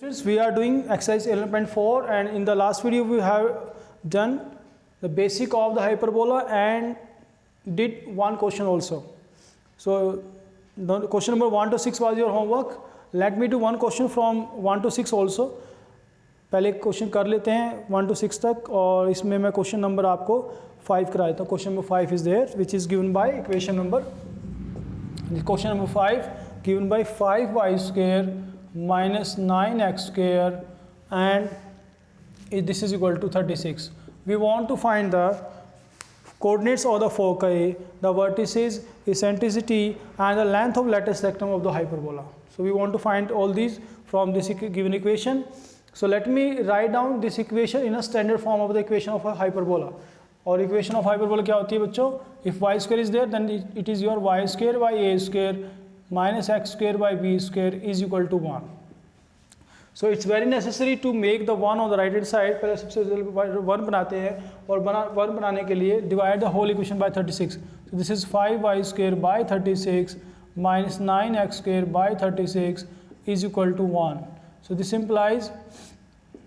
Since we are doing exercise 11.4 and in the last video we have done the basic of the hyperbola and did one question also. So the question number 1 to 6 was your homework. Let me do one question from 1 to 6 also. पहले question कर लेते हैं 1 to 6 तक और इसमें मैं question number आपको 5 करा देता हूँ. Question number 5 is there which is given by equation number question number 5 given by 5y square minus 9x square and this is equal to 36. We want to find the coordinates of the foci, the vertices, eccentricity and the length of lattice rectum of the hyperbola. So we want to find all these from this given equation. So let me write down this equation in a standard form of the equation of a hyperbola. और equation of hyperbola क्या होती है बच्चों? If y square is there, then it is your y square by a square minus x square by b square is equal to 1. So it's very necessary to make the 1 on the right hand side. पहले सबसे 1 बनाते हैं और 1 बनाने के लिए divide the whole equation by 36. So this is 5y square by 36 minus 9x square by 36 is equal to 1. So this implies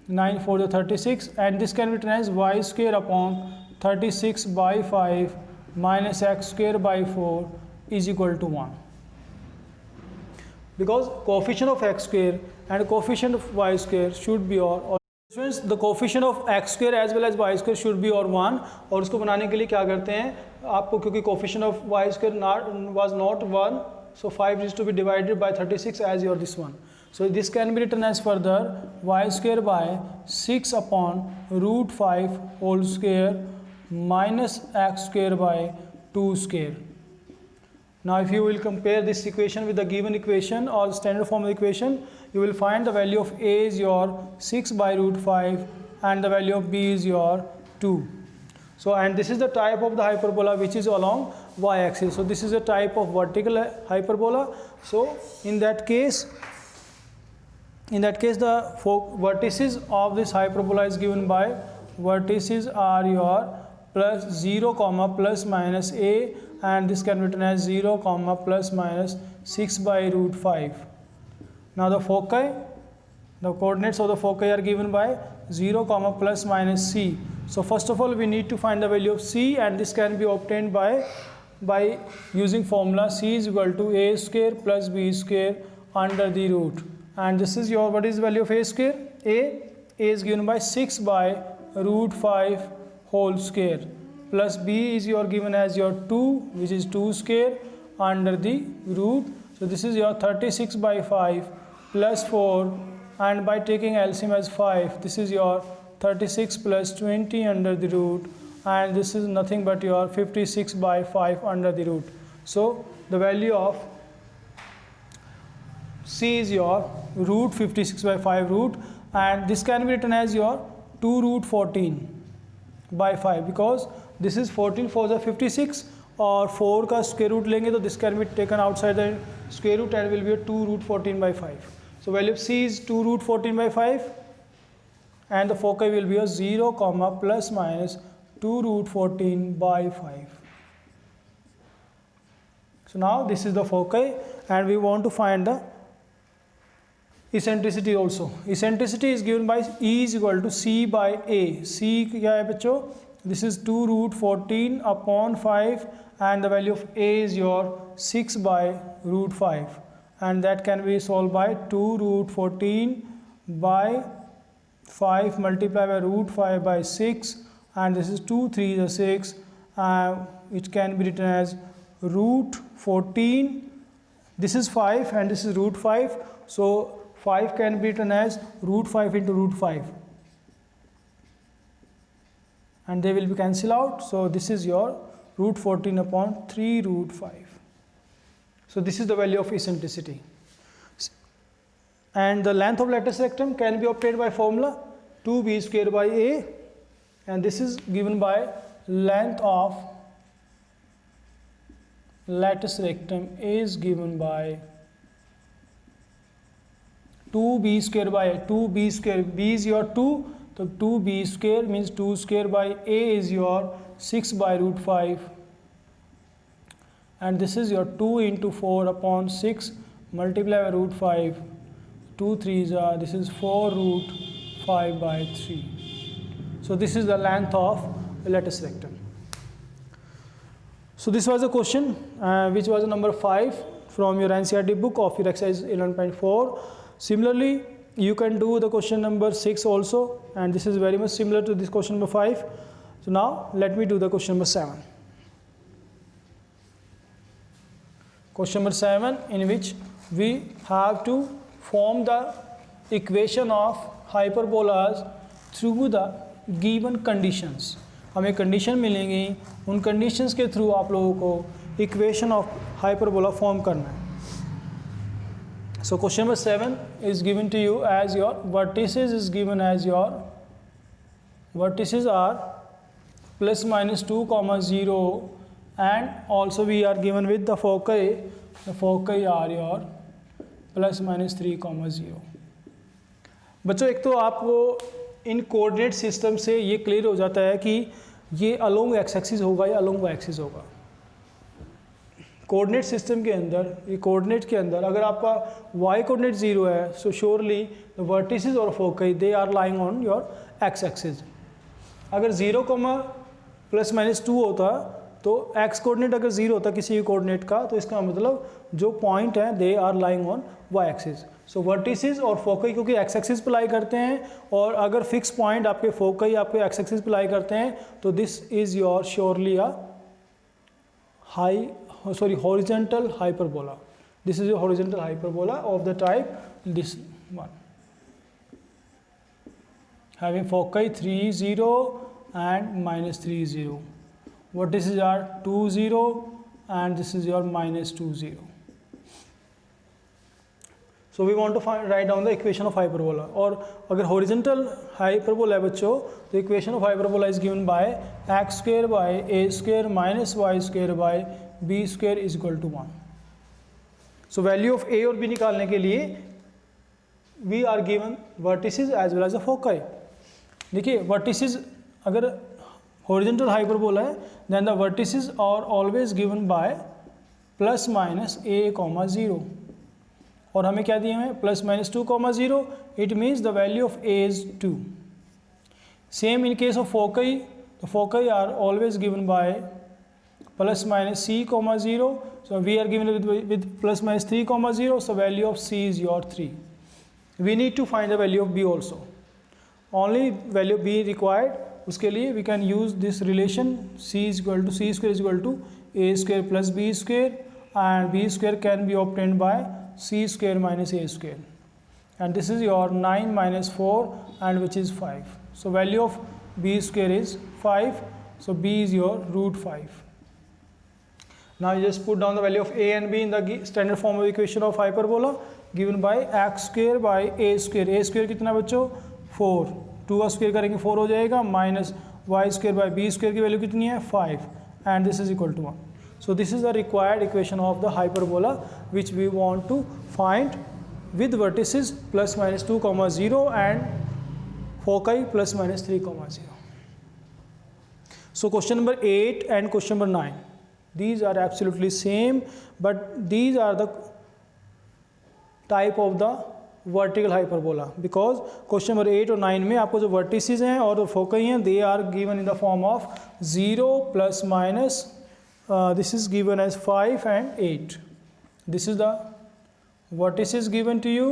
9 for the 36 and this can be written as y square upon 36 by 5 minus x square by 4 is equal to 1. Because coefficient of x square and coefficient of y square should be or the coefficient of x square as well as y square should be or 1. और उसको बनाने के लिए क्या करते हैं आपको, क्योंकि coefficient of y square was not 1, so 5 is to be divided by 36 as your this one. So this can be written as further y square by 6 upon root 5 whole square minus x square by 2 square. Now if you will compare this equation with the given equation or standard form of the equation, you will find the value of a is your 6 by root 5 and the value of b is your 2. So and this is the type of the hyperbola which is along y-axis. So this is a type of vertical hyperbola. So in that case the vertices of this hyperbola is given by vertices are your plus 0 comma plus minus a and this can be written as 0 comma plus minus 6 by root 5. Now the foci, the coordinates of the foci are given by 0 comma plus minus c. So first of all we need to find the value of c and this can be obtained by using formula c is equal to a square plus b square under the root. And this is your, what is the value of a square? A is given by 6 by root 5 whole square plus b is your given as your 2 which is 2 square under the root. So this is your 36 by 5 plus 4 and by taking LCM as 5 this is your 36 plus 20 under the root and this is nothing but your 56 by 5 under the root. So the value of c is your root 56 by 5 root and this can be written as your 2 root 14 by 5 because this is 14 for the 56 और 4 का square root लेंगे तो this can be taken outside the square root and will be a 2 root 14 by 5. So value of c is 2 root 14 by 5 and the foci will be a 0 comma plus minus 2 root 14 by 5. So now this is the foci and we want to find the eccentricity also. Eccentricity is given by E is equal to C by A. C क्या है बच्चों? This is 2 root 14 upon 5 and the value of A is your 6 by root 5 and that can be solved by 2 root 14 by 5 multiplied by root 5 by 6 and this is 2 3 is 6 which can be written as root 14. This is 5 and this is root 5. So 5 can be written as root 5 into root 5 and they will be cancelled out. So this is your root 14 upon 3 root 5. So this is the value of eccentricity. And the length of lattice rectum can be obtained by formula 2b square by a and this is given by length of lattice rectum is given by 2b square by a. 2b square, b is your 2, so 2b square means 2 square by a is your 6 by root 5 and this is your 2 into 4 upon 6 multiply by root 5 2 3s are, this is 4 root 5 by 3. So this is the length of a lattice rectangle. So this was a question which was number 5 from your NCERT book of your exercise 11.4. Similarly, you can do the question number 6 also, and this is very much similar to this question number 5. So now let me do the question number 7. Question number 7, in which we have to form the equation of hyperbolas through the given conditions. हमें condition मिलेंगी, उन conditions के through आप लोगों को equation of hyperbola form करना है. So question number 7 is given to you as your vertices is given as your vertices are plus minus 2, 0 and also we are given with the foci are your plus minus 3, 0. बच्चों एक तो आपको इन coordinate system से ये clear हो जाता है कि ये अलोंग एक्स एक्सिस होगा या अलोंग वाई एक्सिस होगा. कोऑर्डिनेट सिस्टम के अंदर, ये कोऑर्डिनेट के अंदर अगर आपका वाई कोऑर्डिनेट 0 है, सो श्योरली द वर्टिसेस और foci they are lying on your X axis. अगर 0, प्लस माइनस 2 होता तो एक्स कोऑर्डिनेट अगर 0 होता किसी भी कोऑर्डिनेट का, तो इसका मतलब जो पॉइंट है they are lying on Y axis. So vertices और फोकई क्योंकि एक्स एक्सिस पे लाई करते हैं, और अगर फिक्स पॉइंट आपके फोकई आपके एक्स एक्सिस पे लाई करते हैं, तो this is your surely a horizontal hyperbola. This is your horizontal hyperbola of the type this one, having foci 3, 0 and minus 3, 0. Vertices are 2, 0 and this is your minus 2, 0. So we want to write down the equation of hyperbola. और अगर horizontal hyperbola है बच्चों, तो equation of hyperbola is given by x square by a square minus y square by b square is equal to 1. So value of a और b निकालने के लिए we are given vertices as well as the foci. देखिए vertices अगर horizontal hyperbola है, then the vertices are always given by plus minus a, 0. और हमें क्या दिए हैं plus minus 2, 0. It means the value of a is 2. Same in case of foci, the foci are always given by plus minus c, 0. So we are given with plus minus 3, 0. So value of c is your 3. We need to find the value of b also. Only value of b required. उसके लिए we can use this relation c square is equal to a square plus b square, and b square can be obtained by c square minus a square, and this is your 9 minus 4 and which is 5. So value of b square is 5, so b is your root 5. Now you just put down the value of a and b in the standard form of equation of hyperbola given by x square by a square. a square कितना बच्चों 4, 2 का square करेंगे 4 हो जाएगा, minus Y square by B square की value कितनी है 5, and this is equal to 1. So this is the required equation of the hyperbola which we want to find with vertices plus minus 2, 0 and foci plus minus 3, 0. So question number 8 and question number 9, these are absolutely same, but these are the type of the vertical hyperbola, because question number 8 और 9 में आपको जो vertices हैं और foci हैं they are given in the form of 0 plus minus, this is given as 5 and 8. This is the vertices given to you,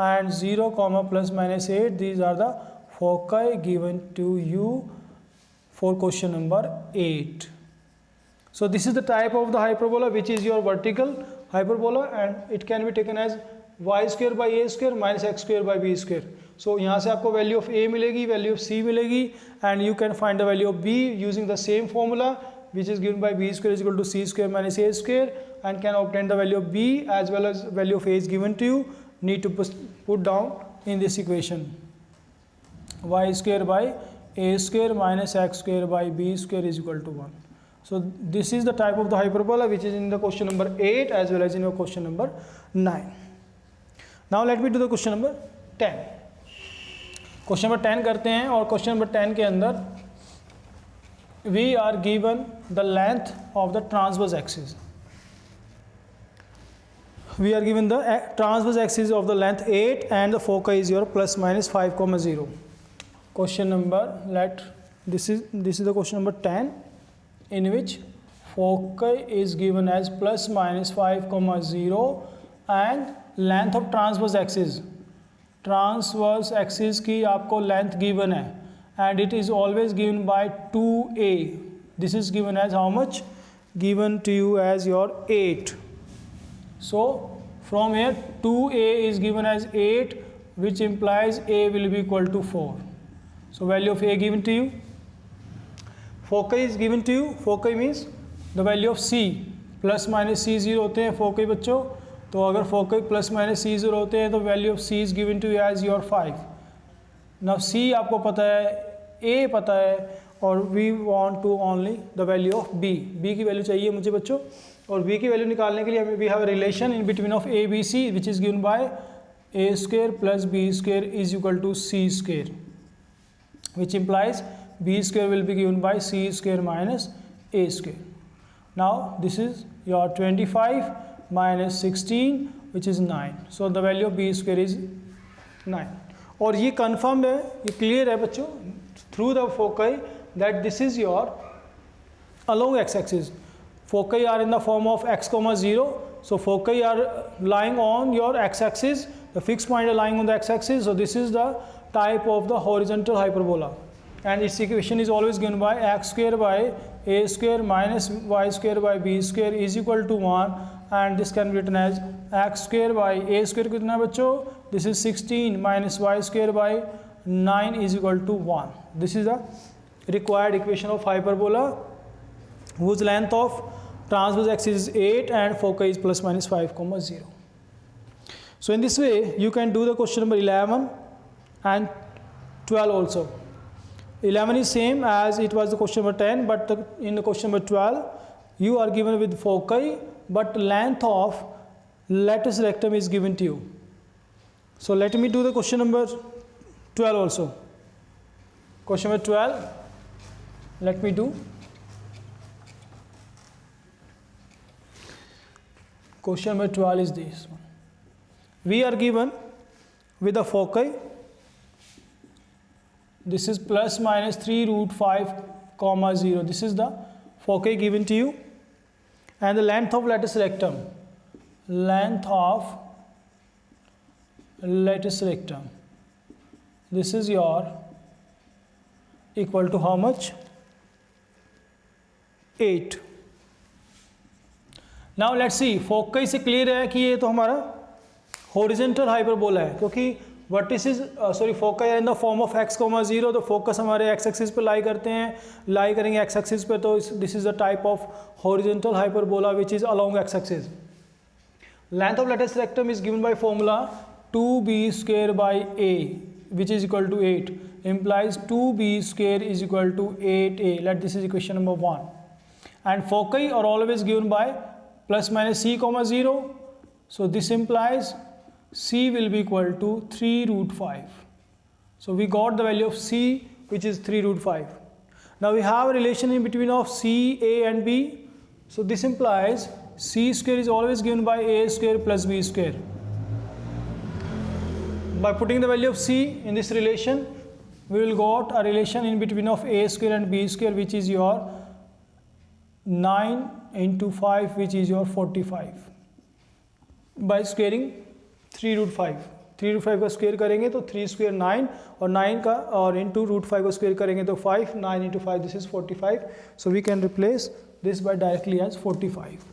and 0, plus minus 8, these are the foci given to you for question number 8. So this is the type of the hyperbola which is your vertical hyperbola, and it can be taken as y square by a square minus x square by b square. So यहाँ से आपको value of a मिलेगी, value of c मिलेगी, and you can find the value of b using the same formula which is given by b square is equal to c square minus a square, and can obtain the value of b as well as value of a is given to you. Need to put down in this equation y square by a square minus x square by b square is equal to 1. So this is the type of the hyperbola which is in the question number 8 as well as in your question number 9. Now let me do the question number 10. Question number 10 करते हैं, और question number 10 के अंदर we are given the length of the transverse axis. we are given the transverse axis of the length 8 and the foci is your plus minus 5, 0. Question number, this is the question number 10, in which foci is given as plus minus 5, 0 and length of transverse axis की आपको length given है and it is always given by 2a. This is given as how much? Given to you as your 8. So from here 2a is given as 8, which implies a will be equal to 4. So value of a given to you. Foci is given to you. Foci means the value of c. Plus minus c 0 होते हैं फोकी बच्चों. तो अगर फोकी plus minus c 0 होते हैं तो value of c is given to as your 5. Now c आपको पता है, a पता है, और we want to only the value of b. b की वैल्यू चाहिए मुझे बच्चों, और b की वैल्यू निकालने के लिए we have relation in between of a b c which is given by a square plus b square is equal to c square, which implies b square will be given by c square minus a square. Now this is your 25 minus 16 which is 9. So the value of b square is 9. और ये confirmed है, ये clear है बच्चों through the foci that this is your along x-axis. Foci are in the form of x, 0. So foci are lying on your x-axis. The fixed point are lying on the x-axis. So this is the type of the horizontal hyperbola, and its equation is always given by x square by a square minus y square by b square is equal to 1, and this can be written as x square by a square कितना बच्चों? This is 16 minus y square by 9 is equal to 1. This is the required equation of hyperbola whose length of transverse axis is 8 and foci is plus minus 5, 0. So in this way you can do the question number 11 and 12 also. 11 is same as it was the question number 10, but in the question number 12 you are given with foci, but length of latus rectum is given to you. So let me do the question number 12 also. Question number 12, let me do. Question number 12 is this one. We are given with the foci. This is plus minus 3 root 5, 0. This is the foci given to you, and the length of latus rectum. Length of latus rectum. This is your equal to how much? 8. Now let's see. Foci से clear है कि ये तो हमारा horizontal hyperbola है, क्योंकि vertices focus in the form of x, 0. तो focus हमारे x एक्सिस पे लाई करते हैं, लाई करेंगे x एक्सिस पे, तो this is the type of horizontal hyperbola which is along x axis. Length of latus rectum is given by formula 2b square by a which is equal to 8 implies 2b square is equal to 8a. Let this is equation number 1. And foci are always given by plus minus c, 0. So this implies c will be equal to 3 root 5. So we got the value of c which is 3 root 5. Now we have a relation in between of c, a and b. So this implies c square is always given by a square plus b square. By putting the value of c in this relation, we will got a relation in between of a square and b square which is your 9 into 5 which is your 45. By squaring 3 root 5. 3 root 5 का square करेंगे तो 3 square 9 और 9 का और into root 5 का square करेंगे तो 5. 9 into 5 this is 45. So we can replace this by directly as 45.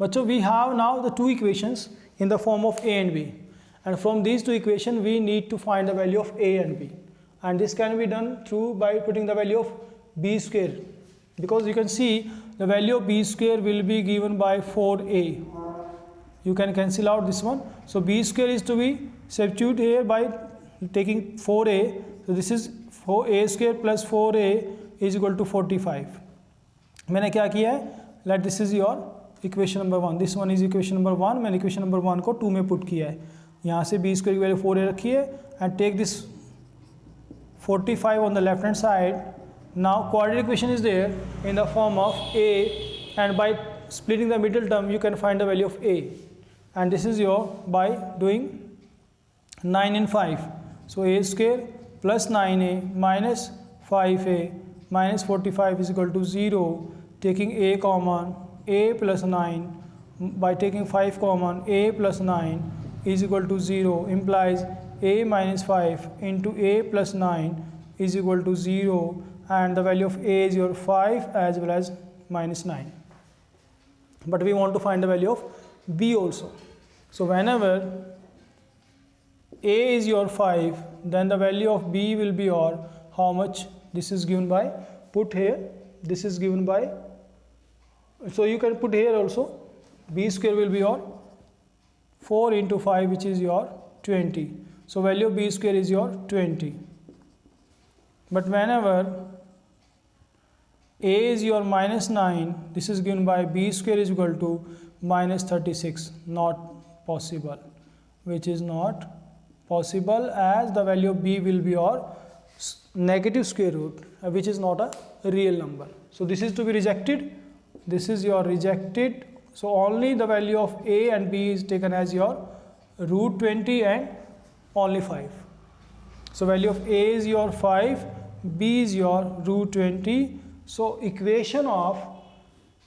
बच्चों we have now the two equations in the form of a and b, and from these two equations we need to find the value of a and b, and this can be done through by putting the value of b square, because you can see the value of b square will be given by 4a. You can cancel out this one. So b square is to be substituted here by taking 4a. So this is 4a square plus 4a is equal to 45. मैंने क्या किया है? Let this is your equation number 1. This one is equation number 1. मैंने equation number 1 को 2 में put किया है. यहाँ से b square की वैल्यू 4a रखी है, and take this 45 on the left hand side. Now quadratic equation is there in the form of a, and by splitting the middle term you can find the value of a, and this is your by doing 9 and 5. So a square plus 9a minus 5a minus 45 is equal to 0. Taking a common, a plus 9 by taking 5 common, a plus 9 is equal to 0 implies a minus 5 into a plus 9 is equal to 0, and the value of a is your 5 as well as minus 9. But we want to find the value of b also. So whenever a is your 5, then the value of b will be your how much? This is given by, put here, this is given by, so you can put here also, b square will be your 4 into 5 which is your 20. So value of b square is your 20. But whenever a is your minus 9, this is given by b square is equal to minus 36. Not possible, which is not possible, as the value of b will be your negative square root, which is not a real number. So this is to be rejected. This is your rejected. So only the value of a and b is taken as your root 20 and only 5. So value of a is your 5, b is your root 20. So equation of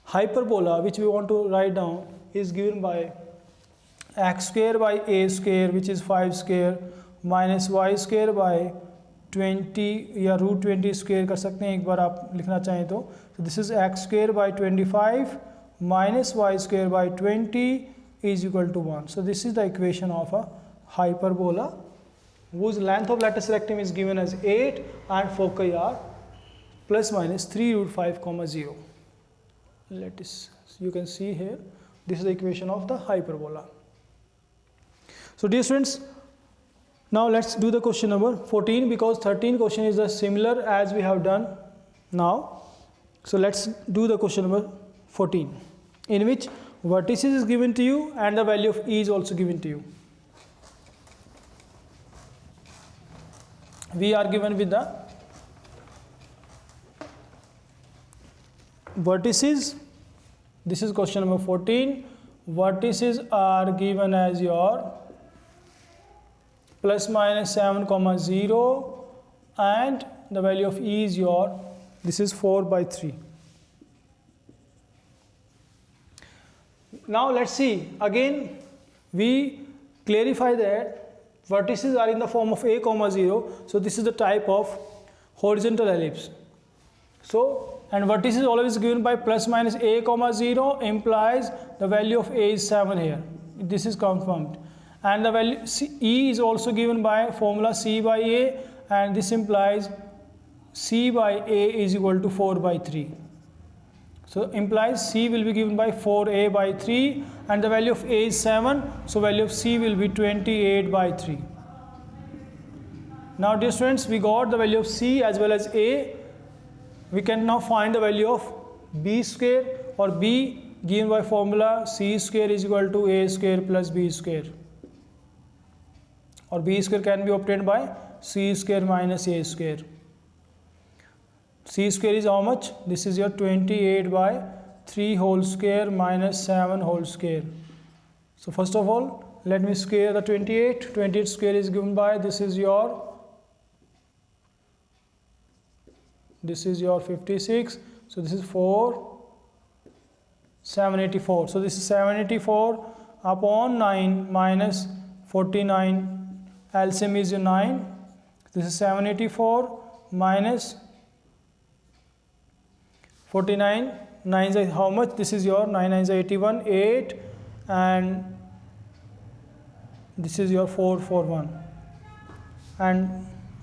hyperbola which we want to write down is given by x square by a square which is 5 square minus y square by 20 या root 20 square कर सकते हैं एक बार आप लिखना चाहें तो. So this is x square by 25 minus y square by 20 is equal to 1. So this is the equation of a hyperbola whose length of lattice rectum is given as 8 and foci are plus minus 3 root 5 comma 0. Lattice, you can see here, this is the equation of the hyperbola. So dear students, now let's do the question number 14, because 13 question is the similar as we have done now. So let's do the question number 14, in which vertices is given to you and the value of e is also given to you. We are given with the vertices. This is question number 14. Vertices are given as your plus minus 7 comma 0, and the value of e is your, this is 4 by 3. Now let's see, again we clarify that vertices are in the form of a comma 0. So this is the type of horizontal ellipse. So, and vertices always given by plus minus a comma 0 implies the value of a is 7 here. This is confirmed. And the value e is also given by formula c by a, and this implies c by a is equal to 4 by 3. So implies c will be given by 4a by 3, and the value of a is 7, so value of c will be 28 by 3. Now dear students, we got the value of c as well as a. We can now find the value of b square, or b given by formula c square is equal to a square plus b square, or b square can be obtained by c square minus a square. C square is how much? This is your 28 by 3 whole square minus 7 whole square. So first of all, let me square the 28. 28 square is given by, this is your 56. So this is 4, 784. So this is 784 upon 9 minus 49. LCM is 9. This is 784 minus 49. 9 is how much? This is your 9 is 81, 8, and this is your 441, and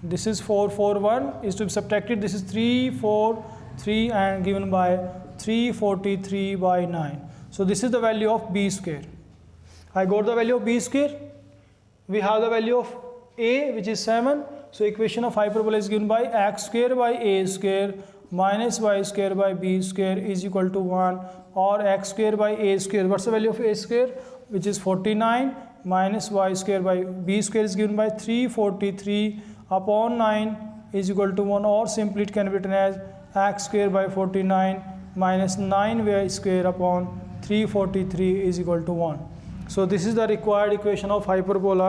this is 441 is to be subtracted. This is 343 and given by 343 by 9. So this is the value of b square. I got the value of b square. We have the value of a, which is 7. So equation of hyperbola is given by x square by a square minus y square by b square is equal to 1, or x square by a square. What's the value of a square? Which is 49 minus y square by b square is given by 343 upon 9 is equal to 1, or simply it can be written as x square by 49 minus 9y square upon 343 is equal to 1. So this is the required equation of hyperbola,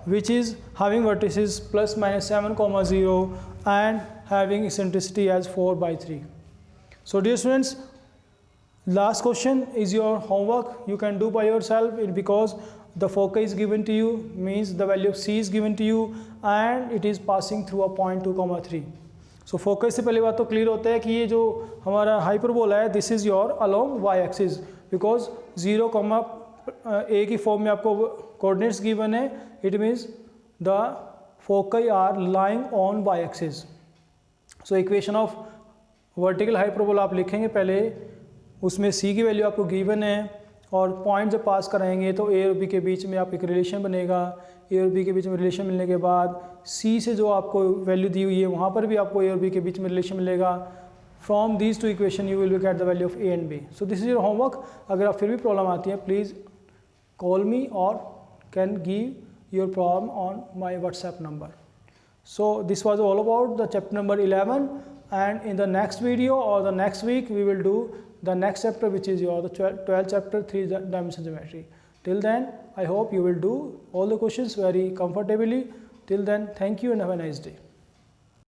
which is having vertices plus minus 7 comma 0 and having eccentricity as 4 by 3. So dear students, last question is your homework. You can do by yourself because the foci is given to you, means the value of c is given to you and it is passing through a point 2 comma 3. So focus से पहली बात तो clear होता है कि ये जो हमारा हाइपरबोला है this is your along Y axis, because 0 comma a की फॉर्म में आपको कोऑर्डिनेट्स गिवन है, it means the foci are lying on Y axis. So equation of vertical hyperbola आप लिखेंगे पहले, उसमें सी की वैल्यू आपको गिवन है और पॉइंट जब पास कराएंगे तो ए और बी के बीच में आप एक रिलेशन बनेगा. ए और बी के बीच में रिलेशन मिलने के बाद सी से जो आपको वैल्यू दी हुई है वहाँ पर भी आपको ए और बी के बीच में रिलेशन मिलेगा. From these two equation you will be get the value of A and B. So this is your homework. अगर आप फिर भी प्रॉब्लम आती है प्लीज़ कॉल मी और can give your problem on my WhatsApp number. So this was all about the chapter number 11, and in the next video or the next week we will do the next chapter, which is your the 12th chapter, 3-dimensional geometry. Till then I hope you will do all the questions very comfortably. Till then, thank you and have a nice day.